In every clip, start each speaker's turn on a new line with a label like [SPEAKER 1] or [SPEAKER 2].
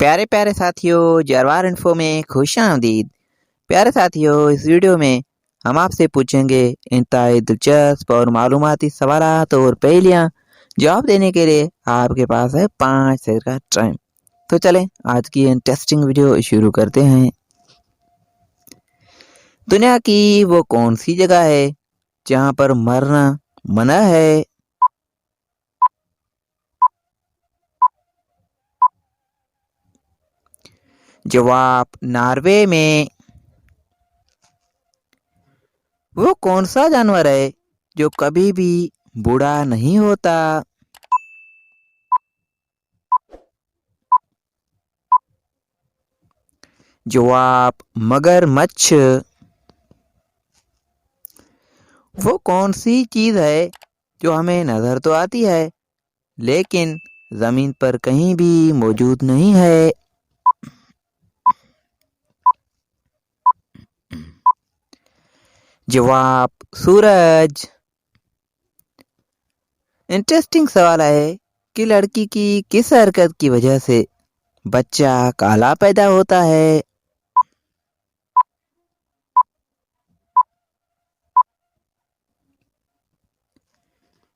[SPEAKER 1] प्यारे प्यारे साथियों, जरवार इन्फो में खुशामदीद। प्यारे साथियों, इस वीडियो में हम आपसे पूछेंगे इंतहाई दिलचस्प और मालूमाती सवालात और पहेलियाँ। जवाब देने के लिए आपके पास है 5 सेकंड का टाइम। तो चलें आज की इंटरेस्टिंग वीडियो शुरू करते हैं। दुनिया की वो कौन सी जगह है जहाँ पर मरना मना है? जवाब नॉर्वे में। वो कौन सा जानवर है जो कभी भी बूढ़ा नहीं होता? जवाब मगरमच्छ। वो कौन सी चीज है जो हमें नजर तो आती है लेकिन जमीन पर कहीं भी मौजूद नहीं है? जवाब सूरज। इंटरेस्टिंग सवाल है कि लड़की की किस हरकत की वजह से बच्चा काला पैदा होता है?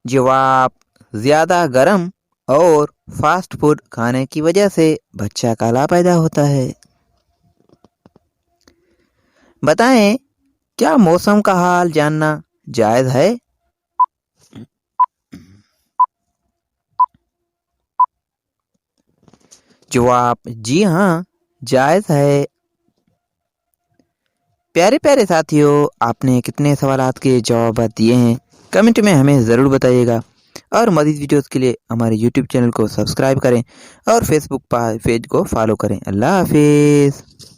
[SPEAKER 1] जवाब ज्यादा गर्म और फास्ट फूड खाने की वजह से बच्चा काला पैदा होता है। बताएं, क्या मौसम का हाल जानना जायज है? जवाब जी हाँ, जायज है। प्यारे प्यारे साथियों, आपने कितने सवालात के जवाब दिए हैं कमेंट में हमें ज़रूर बताइएगा। और मज़ीद वीडियोस के लिए हमारे यूट्यूब चैनल को सब्सक्राइब करें और फेसबुक पेज को फॉलो करें। अल्लाह हाफिज़।